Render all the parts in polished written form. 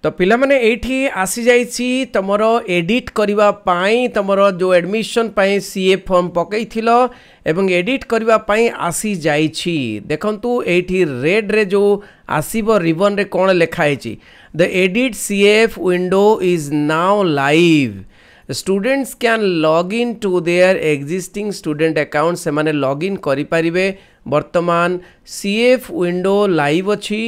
तो पिला माने एठी आसी जाइछि तमरो एडिट करिवा पाई तमरो जो एडमिशन पाई सीए फॉर्म पकई थिलो एवं एडिट करिवा पाई आसी जाइछि। देखंतु एठी रेड रे जो आसीबो रिबन रे कोन लेखा आइछि the edit CF window is now live. Students can log in to their existing student account से माने लॉग इन करि परिबे। वर्तमान सीएफ विंडो लाइव अछि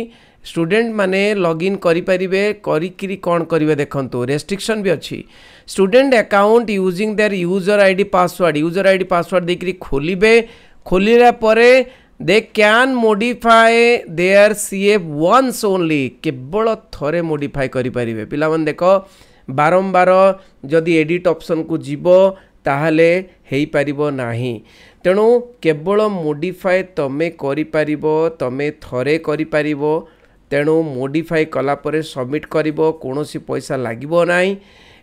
स्टूडेंट माने लॉगिन करि परिबे करिकिरी कोन करिवे देखंतु रेस्ट्रिक्शन भी अछि। Student account using their user ID password देखिरी खोलिबे। खोलिला परे they can modify their CF once only केवल थरे मॉडिफाई करि परिबे। पिला मन देखो बारंबार जदि एडिट ऑप्शन को जीवो ताहले हेई परिबो नाही। तेणु केवल मॉडिफाई तमे करि परिबो तमे थरे करि परिबो। तेणु मॉडिफाई कला परे सबमिट करिबो कोनोसी पैसा लागिबो नाही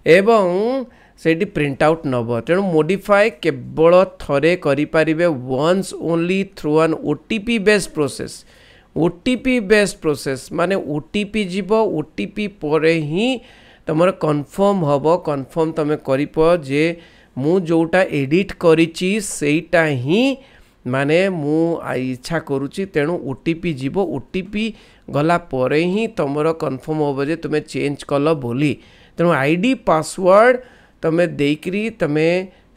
एवं सेठी प्रिंट आउट नबो। तेणु मॉडिफाई केवल थरे करि परिबे once only through an OTP based process. OTP based process माने ओटीपी जीवो ओटीपी परे ही तमर कन्फर्म हबो। कन्फर्म तमे करिपो जे मु जोटा एडिट करिछि सेटा ही माने मु इच्छा करूची। तेणु ओटीपी जीवो ओटीपी गला परे ही तमरो कन्फर्म होबो जे तुमे चेंज कलो बोली। तेणु आईडी पासवर्ड तमे देकरी तमे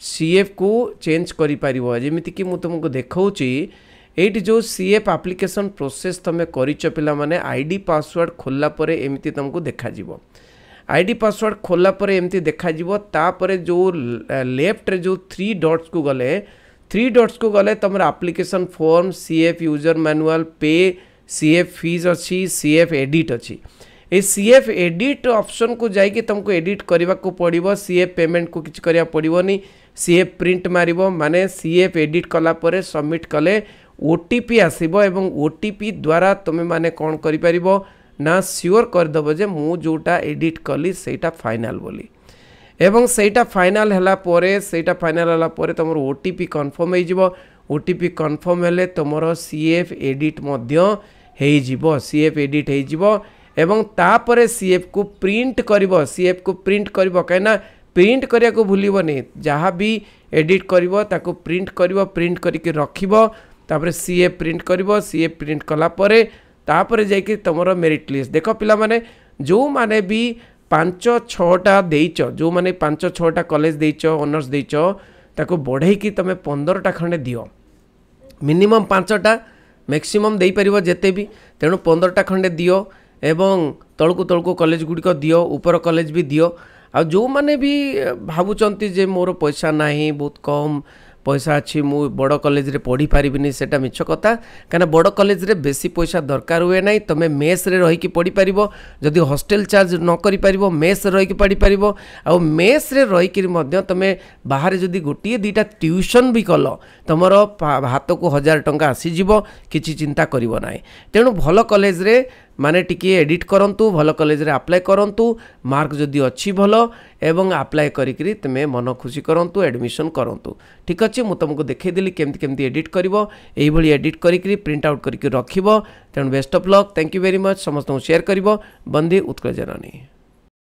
सीएफ को चेंज करि परिबो। जेमिति कि मु तुमको देखाउची एठी जो सीएफ एप्लीकेशन प्रोसेस तमे करिचो पिला माने आईडी पासवर्ड खोलला परे एमिति तुमको देखा जीवो। आईडी पासवर्ड खोलला परे एमती देखा जीवो। तापरे जो लेफ्ट रे जो 3 डॉट्स को गले तमर application form CF user manual पे सीएफ फीस अच्छी सीएफ एडिट अच्छी। ए सीएफ एडिट ऑप्शन को जाइए तुमको एडिट करने को पड़ो। सीएफ पेमेंट को किसी करिया पड़ोनी। सीएफ प्रिंट मारिबो माने सीएफ एडिट कला परे सबमिट कले ओटीपी आसीबो एवं ओटीपी द्वारा तुमे माने कौन करि परिबो ना सियोर करदेव जे मु जोटा एडिट कली सेटा फाइनल बोली एवं सेटा फाइनल हला परे तुम ओटीपी कन्फर्म हो जिवो। ओटीपी कन्फर्म हेले तुमरो सीएफ एडिट मध्य हो जिवो। सीएफ एडिट हो जिवो एवं तापरे सीएफ को प्रिंट करिवो। सीएफ को प्रिंट करिवो काइना प्रिंट करिया को भूलिबोनी। जहाँ भी एडिट करिवो ताको प्रिंट करिवो। प्रिंट करके रखिवो तापरे सीएफ प्रिंट करिवो। सीएफ प्रिंट कला परे तापरे जाइके तुमरो मेरिट लिस्ट देखो पिला माने जो माने भी 5-6टा देइचो जो माने 5-6टा कॉलेज देइचो ऑनर्स देइचो ताको बढ़ाई कि तमे 15टा खंडे दियो। मिनिमम 5टा मैक्सिमम देई परिबो जेते भी। तेणु 15टा खंडे दियो एवं तळकु कॉलेज गुडी को दियो ऊपर कॉलेज भी दियो। आ जो माने भी भाबुचंती जे मोर पैसा नाही बहुत कम पैसा अच्छी मु बड़ कॉलेज रे पढ़ी पारिबिनी सेटा मिछ कथा। कना बड़ कॉलेज रे बेसी पैसा दरकार हुए नाही। तमे मेस रे रही कि पढ़ी पारिबो। जदि हॉस्टल चार्ज न करि पारिबो मेस रे रही कि पढ़ी पारिबो। आ मेस रे रही कि मध्य तमे बाहर जदि गोटिए दुईटा ट्यूशन भी कलो तमरो हाथ को 1000 टंका आसी जिवो किछि चिंता करिवो नाही। तेणु भल कॉलेज रे माने टिके एडिट करंतु भल कॉलेज रे अप्लाई करंतु मार्क जदि अच्छी भल एवं अप्लाई करिकरी तमे मन खुशी करंतु एडमिशन करंतु। ठीक अच्छे मु तुमको देखै देली केमती केमती एडिट करिवो। एई भली एडिट करिकरी प्रिंट आउट करिकरी रखिवो। तेणु best of luck. Thank you very much. समस्त शेयर करिवो। बंदे उत्कल जननी।